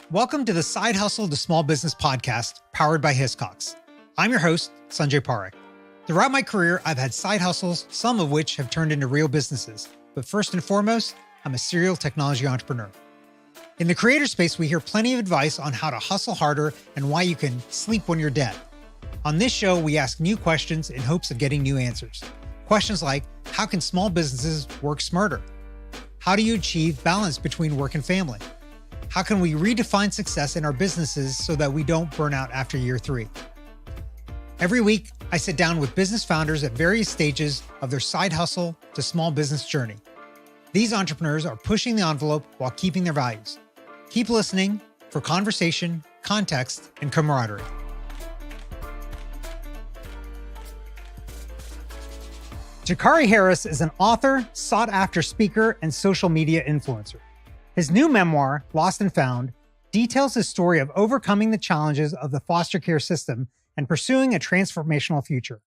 Welcome to the Side Hustle to Small Business podcast powered by Hiscox. I'm your host, Sanjay Parekh. Throughout my career, I've had side hustles, some of which have turned into real businesses. But first and foremost, I'm a serial technology entrepreneur. In the creator space, we hear plenty of advice on how to hustle harder and why you can sleep when you're dead. On this show, we ask new questions in hopes of getting new answers. Questions like, how can small businesses work smarter? How do you achieve balance between work and family? How can we redefine success in our businesses so that we don't burn out after year 3? Every week, I sit down with business founders at various stages of their side hustle to small business journey. These entrepreneurs are pushing the envelope while keeping their values. Keep listening for conversation, context, and camaraderie. Jakari Harris is an author, sought-after speaker, and social media influencer. His new memoir, Lost and Found, details his story of overcoming the challenges of the foster care system and pursuing a transformational future.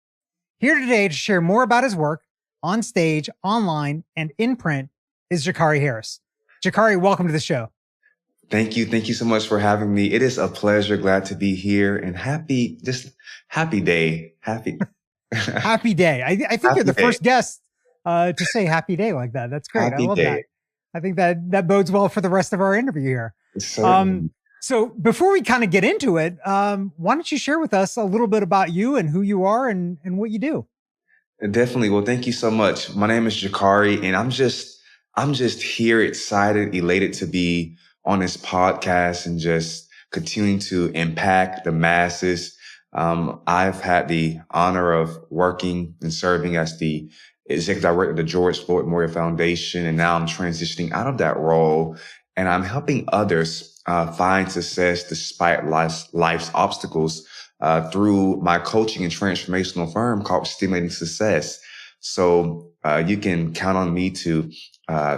Here today to share more about his work, on stage, online, and in print, is Jakari Harris. Jakari, welcome to the show. Thank you. Thank you so much for having me. It is a pleasure. Glad to be here and happy day. Happy day. I think you're the first guest to say happy day like that. That's great. Happy I love day. that. I think that bodes well for the rest of our interview here. Certainly. So before we kind of get into it, why don't you share with us a little bit about you and who you are and what you do? Definitely. Well, thank you so much. My name is Jakari, and I'm just here excited, elated to be on this podcast and just continuing to impact the masses. I've had the honor of working and serving as the executive director of the George Floyd Memorial Foundation, and now I'm transitioning out of that role, and I'm helping others find success despite life's obstacles through my coaching and transformational firm called Stimulating Success. So you can count on me to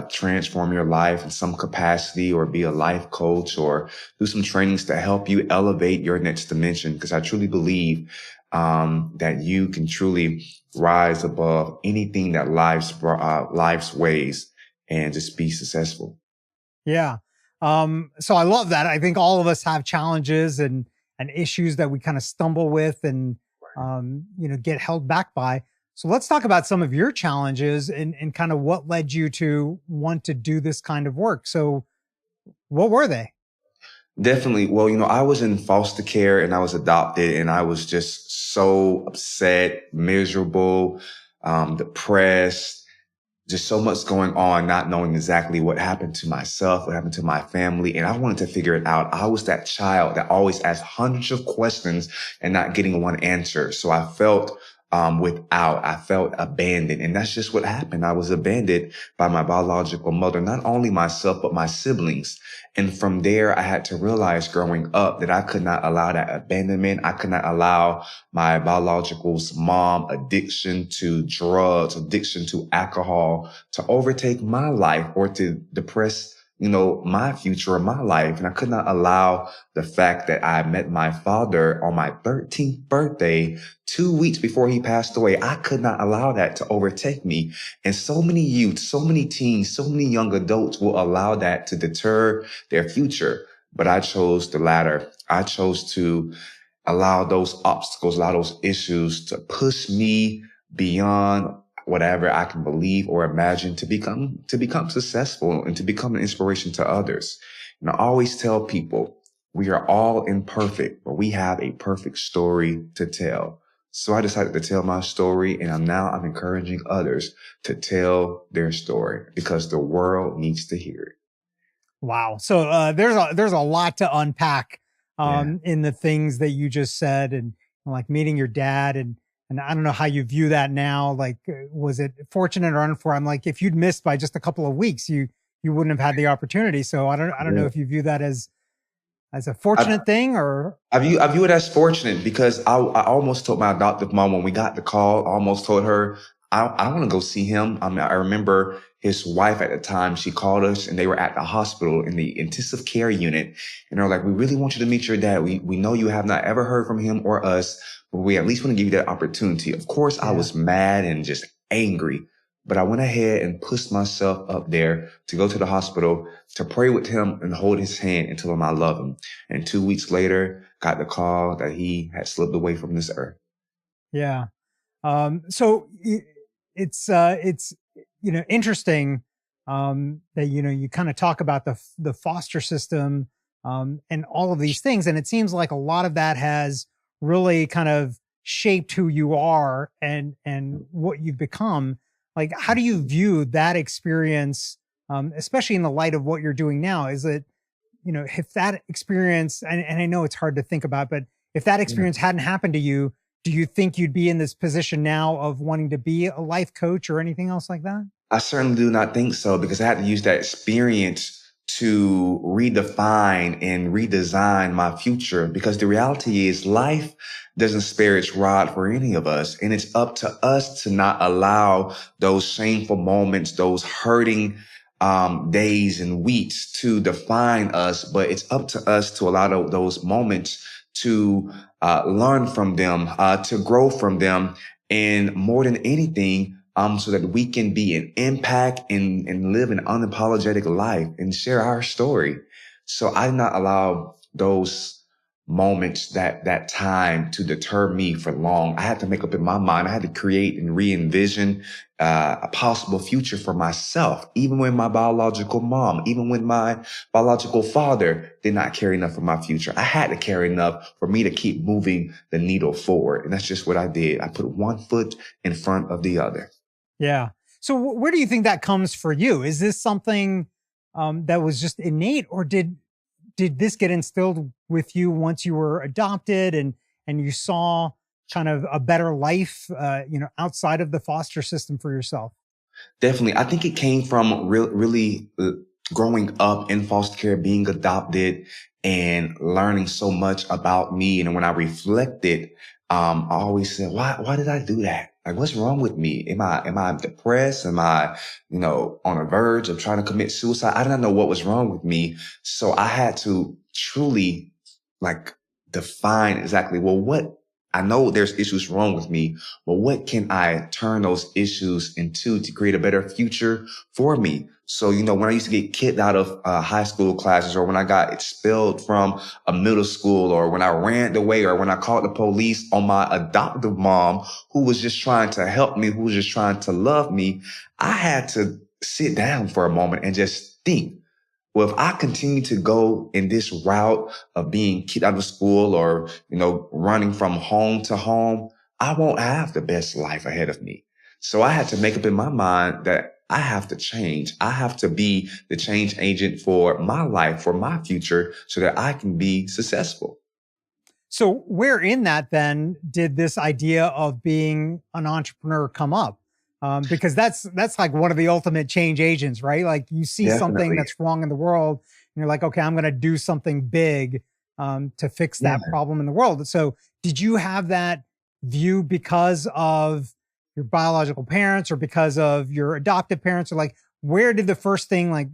transform your life in some capacity, or be a life coach, or do some trainings to help you elevate your next dimension, because I truly believe that you can truly rise above anything that life's ways and just be successful. Yeah. So I love that. I think all of us have challenges and issues that we kind of stumble with and, get held back by. So let's talk about some of your challenges and kind of what led you to want to do this kind of work. So what were they? Definitely. Well, I was in foster care and I was adopted, and I was just so upset, miserable, depressed, just so much going on, not knowing exactly what happened to myself, what happened to my family. And I wanted to figure it out. I was that child that always asked hundreds of questions and not getting one answer. So I felt I felt abandoned. And that's just what happened. I was abandoned by my biological mother, not only myself, but my siblings. And from there, I had to realize growing up that I could not allow that abandonment. I could not allow my biological mom addiction to drugs, addiction to alcohol to overtake my life or to depress my future or my life. And I could not allow the fact that I met my father on my 13th birthday, 2 weeks before he passed away. I could not allow that to overtake me. And so many youth, so many teens, so many young adults will allow that to deter their future. But I chose the latter. I chose to allow those obstacles, allow those issues to push me beyond whatever I can believe or imagine to become successful and to become an inspiration to others. And I always tell people, we are all imperfect, but we have a perfect story to tell. So I decided to tell my story, and I'm encouraging others to tell their story because the world needs to hear it. Wow. So there's a lot to unpack in the things that you just said, and like meeting your dad, and I don't know how you view that now. Like, was it fortunate or unfortunate? I'm like, if you'd missed by just a couple of weeks, you wouldn't have had the opportunity. So I don't know if you view that as a fortunate thing, or I view it as fortunate, because I almost told my adoptive mom when we got the call, I almost told her, I want to go see him. I mean, I remember his wife at the time, she called us and they were at the hospital in the intensive care unit. And they're like, we really want you to meet your dad. We know you have not ever heard from him or us, but we at least want to give you that opportunity. Of course, I was mad and just angry, but I went ahead and pushed myself up there to go to the hospital to pray with him and hold his hand and tell him I love him. And 2 weeks later, got the call that he had slipped away from this earth. Yeah. So it's interesting that you kind of talk about the foster system and all of these things, and it seems like a lot of that has really kind of shaped who you are and what you've become. Like, how do you view that experience, especially in the light of what you're doing now? Is it, if that experience, and I know it's hard to think about, but if that experience hadn't happened to you, do you think you'd be in this position now of wanting to be a life coach or anything else like that? I certainly do not think so, because I had to use that experience to redefine and redesign my future. Because the reality is life doesn't spare its rod for any of us. And it's up to us to not allow those shameful moments, those hurting days and weeks to define us. But it's up to us to allow those moments to learn from them, to grow from them. And more than anything, so that we can be an impact and live an unapologetic life and share our story. So I did not allow those moments, that time to deter me for long. I had to make up in my mind. I had to create and re-envision a possible future for myself, even when my biological mom, even when my biological father did not care enough for my future. I had to care enough for me to keep moving the needle forward. And that's just what I did. I put one foot in front of the other. Yeah. So where do you think that comes for you? Is this something that was just innate, or did this get instilled with you once you were adopted and you saw kind of a better life, outside of the foster system for yourself? Definitely. I think it came from really growing up in foster care, being adopted and learning so much about me. And when I reflected, I always said, why did I do that? Like, what's wrong with me? Am I depressed? Am I, on the verge of trying to commit suicide? I didn't know what was wrong with me. So I had to truly define exactly, well, what I know there's issues wrong with me, but what can I turn those issues into to create a better future for me? So, when I used to get kicked out of high school classes, or when I got expelled from a middle school, or when I ran away, or when I called the police on my adoptive mom who was just trying to help me, who was just trying to love me, I had to sit down for a moment and just think, well, if I continue to go in this route of being kicked out of school, or, running from home to home, I won't have the best life ahead of me. So I had to make up in my mind that I have to change. I have to be the change agent for my life, for my future, so that I can be successful. So where in that then did this idea of being an entrepreneur come up? Because that's like one of the ultimate change agents, right? Like, you see something Definitely. that's wrong in the world and you're like, okay, I'm going to do something big to fix Yeah. that problem in the world. So did you have that view because of your biological parents, or because of your adoptive parents, or like, where did the first thing, I get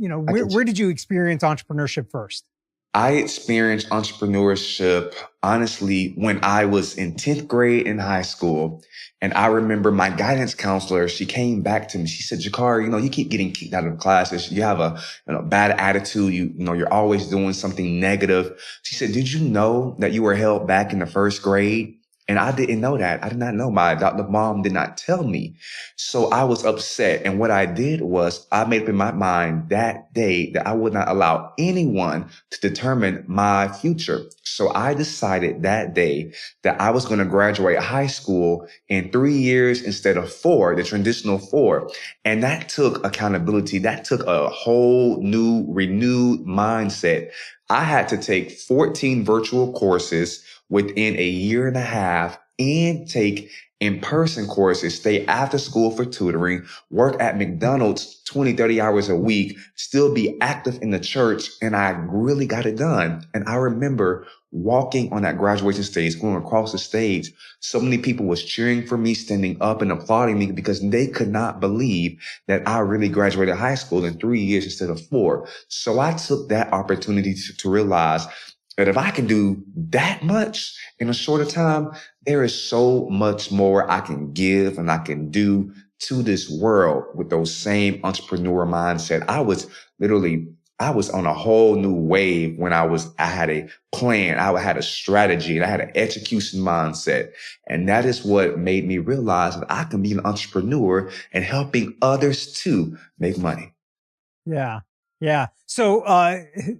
where did you experience entrepreneurship first? I experienced entrepreneurship, honestly, when I was in 10th grade in high school. And I remember my guidance counselor, she came back to me. She said, Jakar, you keep getting kicked out of classes. You have a bad attitude. You're always doing something negative. She said, did you know that you were held back in the first grade? And I didn't know that. I did not know. My adoptive mom did not tell me. So I was upset. And what I did was I made up in my mind that day that I would not allow anyone to determine my future. So I decided that day that I was going to graduate high school in 3 years instead of 4, the traditional 4. And that took accountability. That took a whole new, renewed mindset. I had to take 14 virtual courses within a year and a half, and take in-person courses, stay after school for tutoring, work at McDonald's 20, 30 hours a week, still be active in the church. And I really got it done. And I remember walking on that graduation stage, going across the stage. So many people was cheering for me, standing up and applauding me, because they could not believe that I really graduated high school in 3 years instead of 4. So I took that opportunity to realize that if I can do that much in a shorter time, there is so much more I can give and I can do to this world with those same entrepreneur mindset. I was on a whole new wave when I had a plan, I had a strategy, and I had an execution mindset. And that is what made me realize that I can be an entrepreneur and helping others to make money. Yeah. Yeah. So,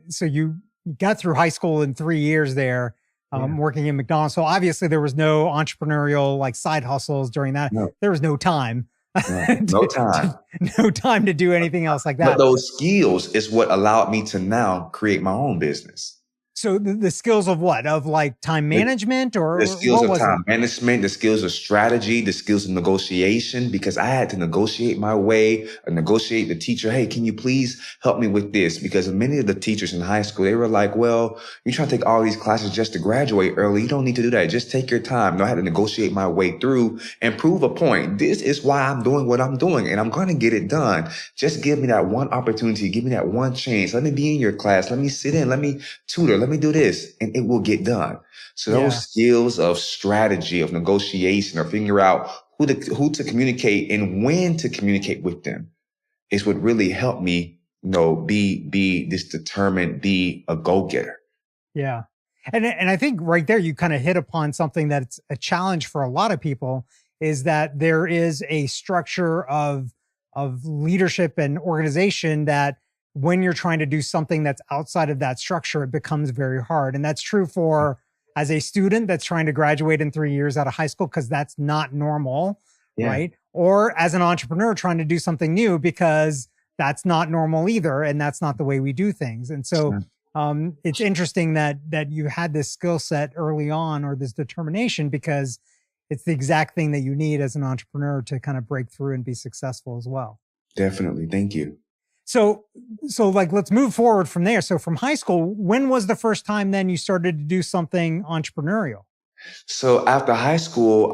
so you got through high school in 3 years there, working in McDonald's. So obviously there was no entrepreneurial like side hustles during that. No, There was no time, no time. no time to do anything else like But that. those skills is what allowed me to now create my own business. So the skills of what? Of like time management or The skills what of was it? time management, the skills of strategy, the skills of negotiation, because I had to negotiate my way, negotiate the teacher. Hey, can you please help me with this? Because many of the teachers in high school, they were like, well, you're trying to take all these classes just to graduate early. You don't need to do that. Just take your time. No, I had to negotiate my way through and prove a point. This is why I'm doing what I'm doing, and I'm going to get it done. Just give me that one opportunity. Give me that one chance. Let me be in your class. Let me sit in. Let me tutor. Let me do this, and it will get done. So those skills of strategy, of negotiation, or figure out who to communicate and when to communicate with them is what really helped me, be this determined, be a go-getter. Yeah. And I think right there, you kind of hit upon something that's a challenge for a lot of people, is that there is a structure of leadership and organization that when you're trying to do something that's outside of that structure, it becomes very hard. And that's true for as a student that's trying to graduate in 3 years out of high school, because that's not normal, right? Or as an entrepreneur trying to do something new, because that's not normal either. And that's not the way we do things. And so it's interesting that you had this skill set early on, or this determination, because it's the exact thing that you need as an entrepreneur to kind of break through and be successful as well. Definitely. Thank you. So like, let's move forward from there. So from high school, when was the first time then you started to do something entrepreneurial? So after high school,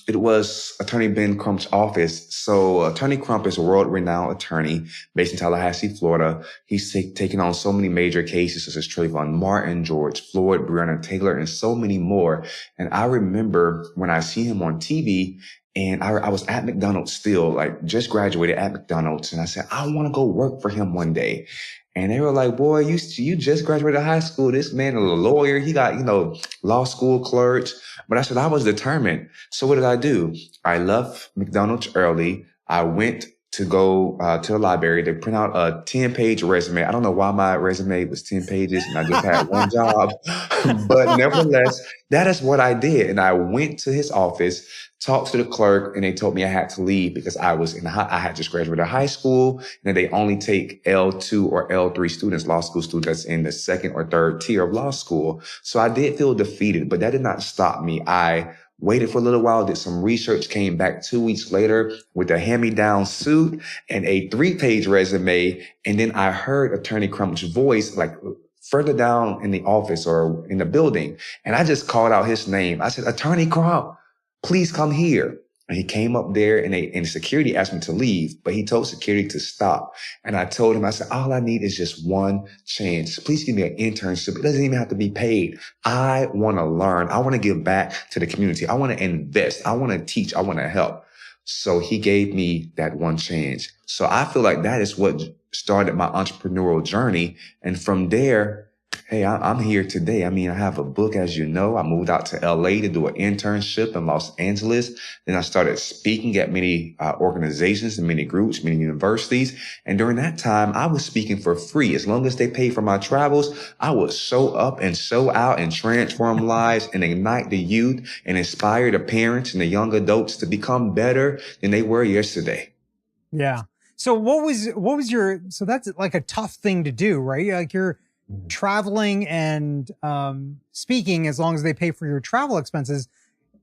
it was Attorney Ben Crump's office. So Attorney Crump is a world-renowned attorney based in Tallahassee, Florida. He's taken on so many major cases such as Trayvon Martin, George Floyd, Breonna Taylor, and so many more. And I remember when I see him on TV, and I was at McDonald's still, like just graduated at McDonald's. And I said, I want to go work for him one day. And they were like, boy, you just graduated high school. This man is a lawyer. He got, law school clerks. But I said, I was determined. So what did I do? I left McDonald's early. I went to go to the library to print out a 10-page resume. I don't know why my resume was 10 pages and I just had one job. But nevertheless, that is what I did. And I went to his office, talked to the clerk, and they told me I had to leave because I had just graduated high school, and they only take L2 or L3 students, law school students in the second or third tier of law school. So I did feel defeated, but that did not stop me. I waited for a little while, did some research, came back 2 weeks later with a hand-me-down suit and a 3-page resume. And then I heard Attorney Crump's voice, like further down in the office or in the building. And I just called out his name. I said, Attorney Crump, please come here. And he came up there, and security asked me to leave, but he told security to stop. And I told him, I said, all I need is just one chance. Please give me an internship. It doesn't even have to be paid. I want to learn. I want to give back to the community. I want to invest. I want to teach. I want to help. So he gave me that one chance. So I feel like that is what started my entrepreneurial journey. And from there, hey, I'm here today. I mean, I have a book, as you know. I moved out to LA to do an internship in Los Angeles. Then I started speaking at many organizations and many groups, many universities. And during that time, I was speaking for free. As long as they paid for my travels, I would show up and show out and transform lives and ignite the youth and inspire the parents and the young adults to become better than they were yesterday. Yeah. So what was your, so that's like a tough thing to do, right? Like you're traveling and speaking, as long as they pay for your travel expenses,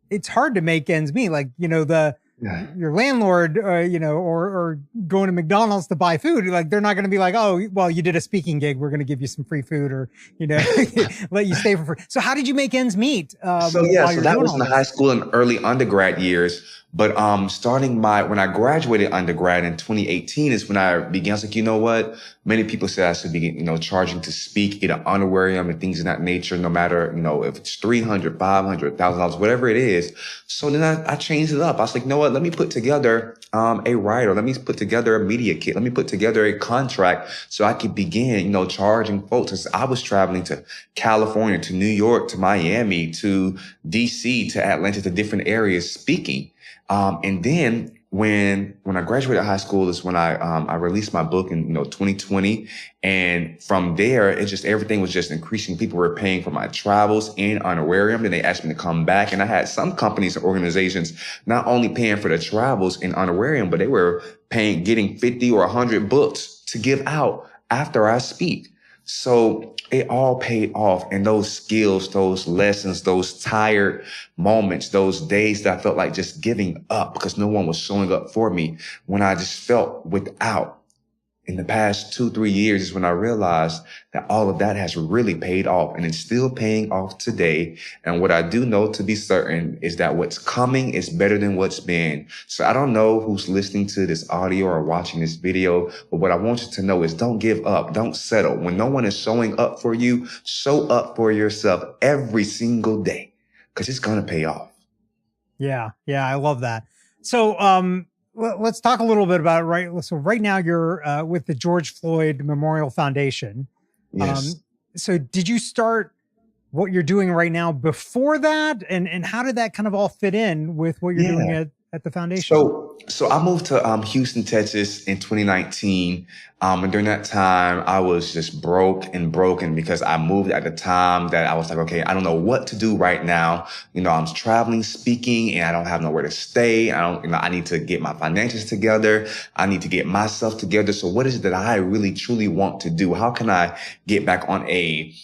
it's hard to make ends meet. Like, your landlord, or going to McDonald's to buy food, like they're not going to be like, oh, well, you did a speaking gig, we're going to give you some free food, or, let you stay for free. So how did you make ends meet? So that was in the high school and early undergrad years. But when I graduated undergrad in 2018 is when I began. I was like, you know what? Many people say I should be, charging to speak at an honorarium and things of that nature, no matter, if it's $300, $500, $1,000, whatever it is. So then I changed it up. I was like, you know what? Let me put together a writer. Let me put together a media kit. Let me put together a contract so I could begin, charging folks. As I was traveling to California, to New York, to Miami, to DC, to Atlanta, to different areas speaking. And then when I graduated high school is when I released my book in, 2020. And from there, everything was just increasing. People were paying for my travels in honorarium. Then they asked me to come back. And I had some companies and organizations not only paying for the travels in honorarium, but they were getting 50 or 100 books to give out after I speak. So it all paid off. And those skills, those lessons, those tired moments, those days that I felt like just giving up because no one was showing up for me, when I just felt without, in the past 2-3 years is when I realized that all of that has really paid off, and it's still paying off today. And what I do know to be certain is that what's coming is better than what's been. So I don't know who's listening to this audio or watching this video, but what I want you to know is don't give up. Don't settle. When no one is showing up for you, show up for yourself every single day because it's going to pay off. Yeah. Yeah. I love that. So, let's talk a little bit about it, right? So right now you're with the George Floyd Memorial Foundation. Yes. So did you start what you're doing right now before that? And how did that kind of all fit in with what you're doing at the foundation? So I moved to Houston, Texas in 2019. And during that time, I was just broke and broken because I moved at a time that I was like, okay, I don't know what to do right now. I'm traveling, speaking, and I don't have nowhere to stay. I need to get my finances together. I need to get myself together. So what is it that I really, truly want to do? How can I get back on a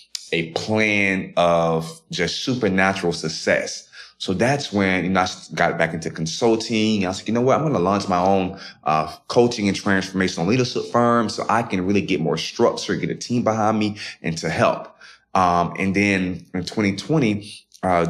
plan of just supernatural success? So that's when I got back into consulting. I was like, you know what? I'm going to launch my own coaching and transformational leadership firm so I can really get more structure, get a team behind me, and to help. And then in 2020,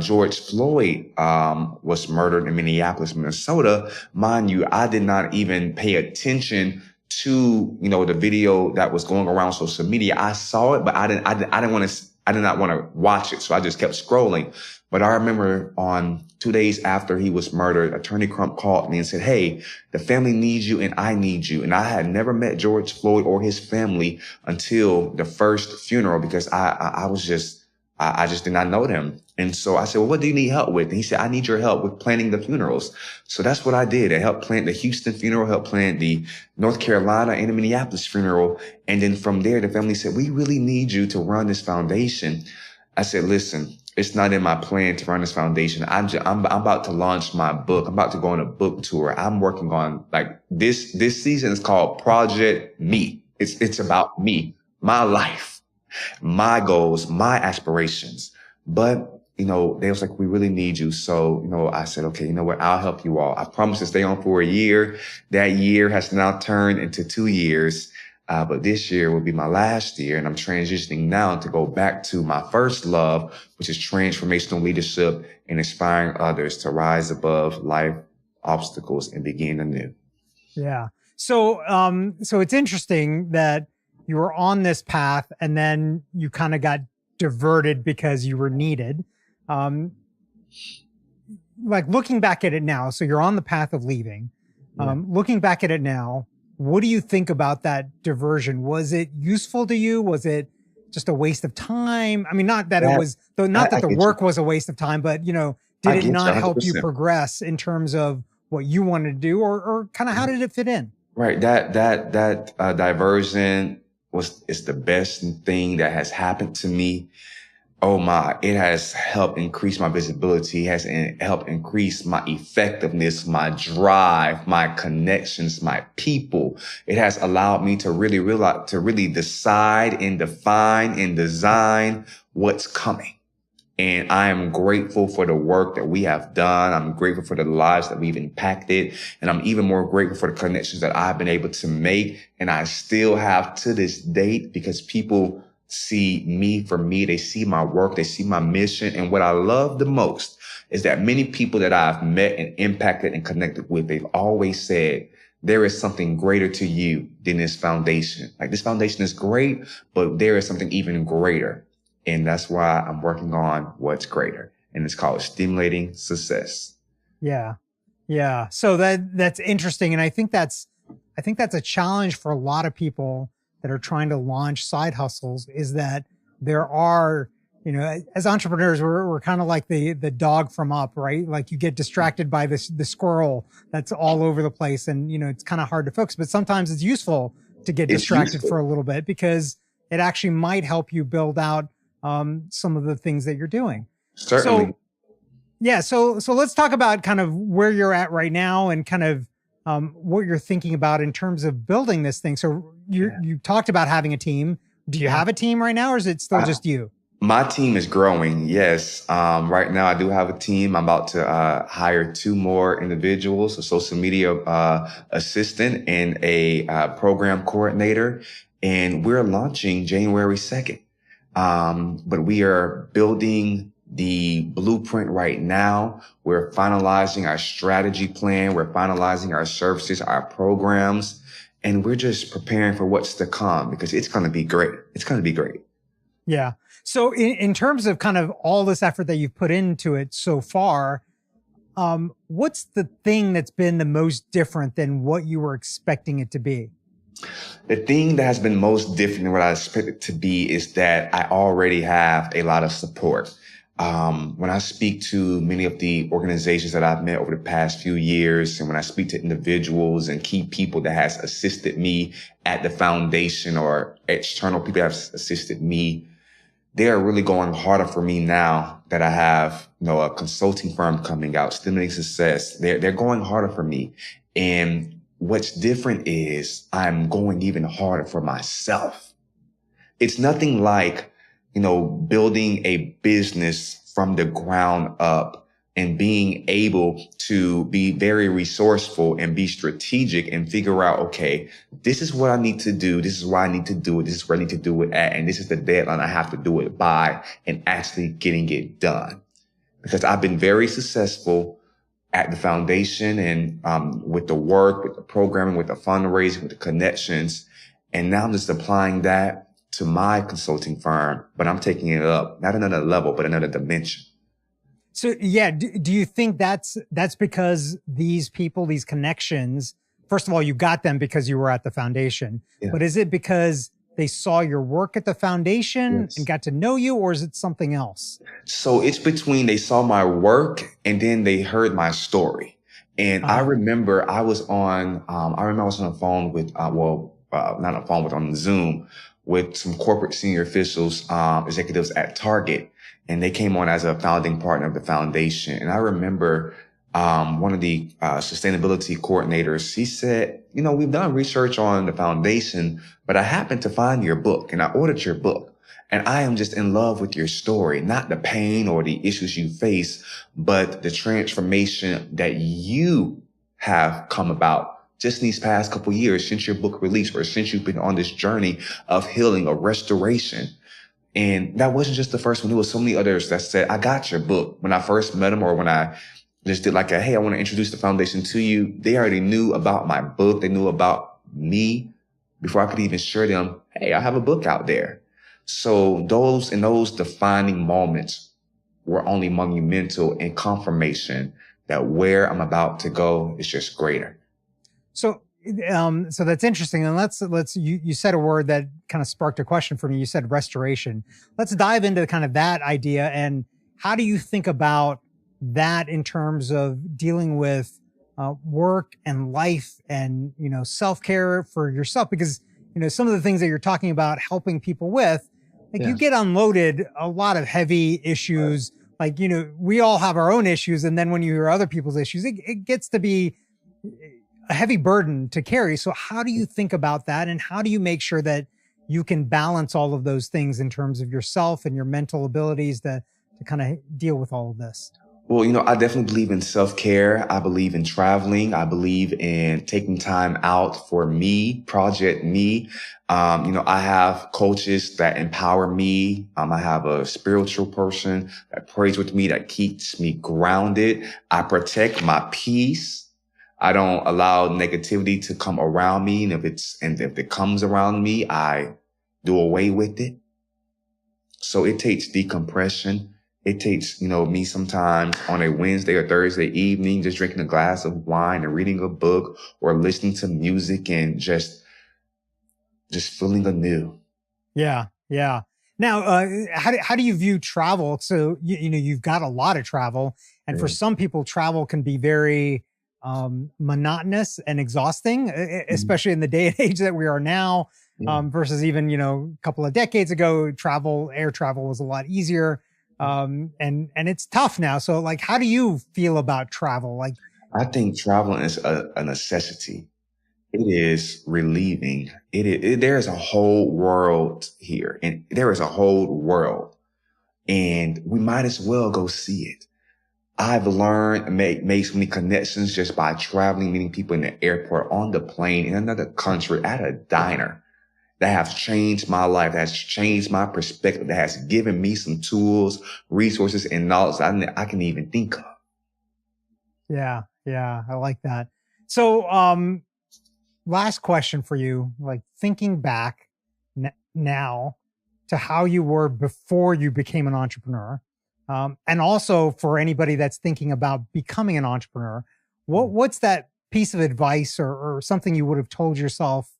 George Floyd was murdered in Minneapolis, Minnesota. Mind you, I did not even pay attention to the video that was going around social media. I saw it, but I did not want to watch it, so I just kept scrolling. But I remember on 2 days after he was murdered, Attorney Crump called me and said, hey, the family needs you and I need you. And I had never met George Floyd or his family until the first funeral because I just did not know them. And so I said, well, what do you need help with? And he said, I need your help with planning the funerals. So that's what I did. I helped plan the Houston funeral, helped plan the North Carolina and the Minneapolis funeral. And then from there, the family said, we really need you to run this foundation. I said, listen, it's not in my plan to run this foundation. I'm about to launch my book. I'm about to go on a book tour. I'm working on this season is called Project Me. It's about me, my life, my goals, my aspirations. But, they was like, we really need you. So, I said, okay, you know what? I'll help you all. I promise to stay on for a year. That year has now turned into 2 years. But this year will be my last year, and I'm transitioning now to go back to my first love, which is transformational leadership and inspiring others to rise above life obstacles and begin anew. Yeah. So, so it's interesting that you were on this path and then you kind of got diverted because you were needed. Looking back at it now, so you're on the path of leaving. Looking back at it now, what do you think about that diversion? Was it useful to you? Was it just a waste of time? I mean, not that it was, not that the work was a waste of time, but did it not help you progress in terms of what you wanted to do, or kind of how did it fit in? Right. That diversion is the best thing that has happened to me. Oh my, it has helped increase my visibility, has helped increase my effectiveness, my drive, my connections, my people. It has allowed me to really decide and define and design what's coming. And I am grateful for the work that we have done. I'm grateful for the lives that we've impacted. And I'm even more grateful for the connections that I've been able to make. And I still have to this date because people see me for me. They see my work. They see my mission. And what I love the most is that many people that I've met and impacted and connected with, they've always said, there is something greater to you than this foundation. Like, this foundation is great, but there is something even greater. And that's why I'm working on what's greater. And it's called Stimulating Success. Yeah. Yeah. So that's interesting. And I think that's a challenge for a lot of people that are trying to launch side hustles, is that there are, you know, as entrepreneurs, we're kind of like the dog from Up, right? Like, you get distracted by the squirrel that's all over the place, and, you know, it's kind of hard to focus, but sometimes it's useful to get distracted for a little bit, because it actually might help you build out some of the things that you're doing. Certainly. So, yeah. So let's talk about kind of where you're at right now, and kind of what you're thinking about in terms of building this thing. So you talked about having a team. Do you have a team right now, or is it still just you? My team is growing. Yes. Right now I do have a team. I'm about to hire 2 more individuals, a social media assistant and a program coordinator. And we're launching January 2nd. But we are building the blueprint right now. We're finalizing our strategy plan. We're finalizing our services, our programs, and we're just preparing for what's to come, because it's going to be great. It's going to be great. Yeah. So in terms of kind of all this effort that you've put into it so far, what's the thing that's been the most different than what you were expecting it to be? The thing that has been most different than what I expected it to be is that I already have a lot of support. When I speak to many of the organizations that I've met over the past few years, and when I speak to individuals and key people that has assisted me at the foundation, or external people that have assisted me, they are really going harder for me now that I have, you know, a consulting firm coming out, Stimulating Success. They're going harder for me. And what's different is I'm going even harder for myself. It's nothing like, you know, building a business from the ground up and being able to be very resourceful and be strategic and figure out, okay, this is what I need to do. This is why I need to do it. This is where I need to do it at. And this is the deadline I have to do it by, and actually getting it done. Because I've been very successful at the foundation, and with the work, with the programming, with the fundraising, with the connections. And now I'm just applying that to my consulting firm, but I'm taking it up, not another level, but another dimension. So yeah, do you think that's because these people, these connections, first of all, you got them because you were at the foundation, but is it because they saw your work at the foundation and got to know you, or is it something else? So it's between they saw my work and then they heard my story. And I remember I was on the phone with, not on the phone, but on Zoom with some corporate senior officials, executives at Target. And they came on as a founding partner of the foundation. And I remember one of the sustainability coordinators, he said, you know, we've done research on the foundation, but I happened to find your book and I ordered your book. And I am just in love with your story, not the pain or the issues you face, but the transformation that you have come about just in these past couple of years since your book released, or since you've been on this journey of healing or restoration. And that wasn't just the first one. There was so many others that said, I got your book. When I first met them, or when I just did like hey, I want to introduce the foundation to you, they already knew about my book. They knew about me before I could even share them. Hey, I have a book out there. So those defining moments were only monumental in confirmation that where I'm about to go is just greater. So that's interesting. And you said a word that kind of sparked a question for me. You said restoration. Let's dive into kind of that idea. And how do you think about that in terms of dealing with work and life and, you know, self-care for yourself? Because, you know, some of the things that you're talking about helping people with, like you get unloaded a lot of heavy issues. Like, you know, we all have our own issues. And then when you hear other people's issues, it gets to be a heavy burden to carry. So how do you think about that? And how do you make sure that you can balance all of those things in terms of yourself and your mental abilities to kind of deal with all of this? Well, I definitely believe in self-care. I believe in traveling. I believe in taking time out for me, Project Me. I have coaches that empower me. I have a spiritual person that prays with me, that keeps me grounded. I protect my peace. I don't allow negativity to come around me. And if it comes around me, I do away with it. So it takes decompression. It takes, me sometimes on a Wednesday or Thursday evening, just drinking a glass of wine and reading a book or listening to music and just feeling anew. Yeah. Yeah. Now, how do you view travel? So, you've got a lot of travel, and for some people, travel can be very monotonous and exhausting, especially in the day and age that we are now, versus even, a couple of decades ago, air travel was a lot easier. And it's tough now. So like, how do you feel about travel? Like, I think traveling is a necessity. It is relieving. There is a whole world here, and there is a whole world, and we might as well go see it. I've learned and made so many connections just by traveling, meeting people in the airport, on the plane, in another country, at a diner, that have changed my life, that has changed my perspective, that has given me some tools, resources, and knowledge that I can even think of. Yeah. Yeah. I like that. So, last question for you, like thinking back now to how you were before you became an entrepreneur. And also for anybody that's thinking about becoming an entrepreneur, what's that piece of advice or something you would have told yourself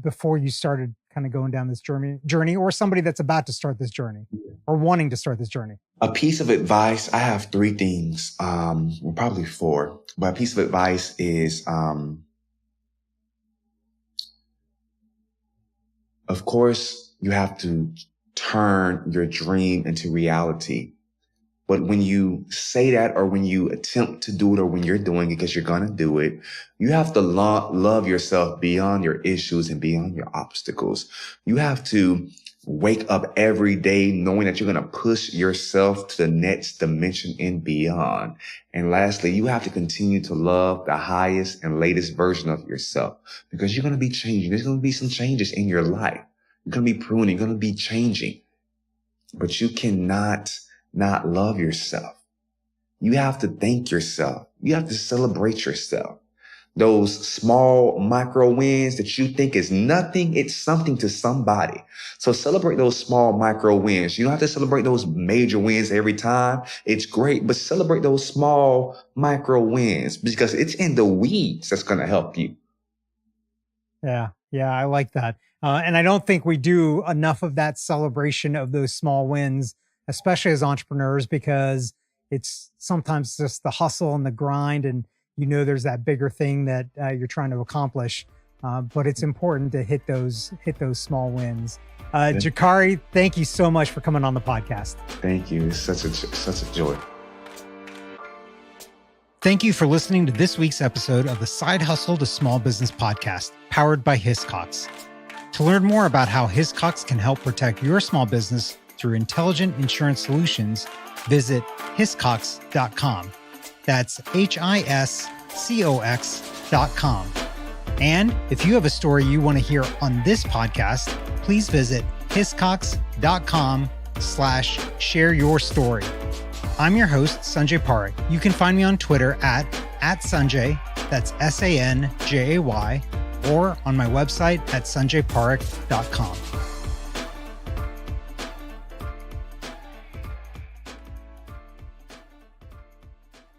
before you started kind of going down this journey, or somebody that's about to start this journey or wanting to start this journey? A piece of advice, I have 3 things, probably 4, but a piece of advice is, of course, you have to turn your dream into reality. But when you say that, or when you attempt to do it, or when you're doing it because you're going to do it, you have to love yourself beyond your issues and beyond your obstacles. You have to wake up every day knowing that you're going to push yourself to the next dimension and beyond. And lastly, you have to continue to love the highest and latest version of yourself, because you're going to be changing. There's going to be some changes in your life. You're going to be pruning. You're going to be changing. But you cannot not love yourself. You have to thank yourself. You have to celebrate yourself. Those small micro wins that you think is nothing, it's something to somebody. So celebrate those small micro wins. You don't have to celebrate those major wins every time. It's great, but celebrate those small micro wins, because it's in the weeds that's going to help you. Yeah. Yeah. I like that. And I don't think we do enough of that celebration of those small wins, especially as entrepreneurs, because it's sometimes just the hustle and the grind, and there's that bigger thing that you're trying to accomplish. But it's important to hit those small wins. Jakari, thank you so much for coming on the podcast. Thank you. It's such a joy. Thank you for listening to this week's episode of the Side Hustle to Small Business podcast, powered by Hiscox. To learn more about how Hiscox can help protect your small business through intelligent insurance solutions, visit hiscox.com. That's HISCOX.com. And if you have a story you want to hear on this podcast, please visit hiscox.com/share your story. I'm your host, Sanjay Parekh. You can find me on Twitter at Sanjay, that's SANJAY, or on my website at sanjayparekh.com.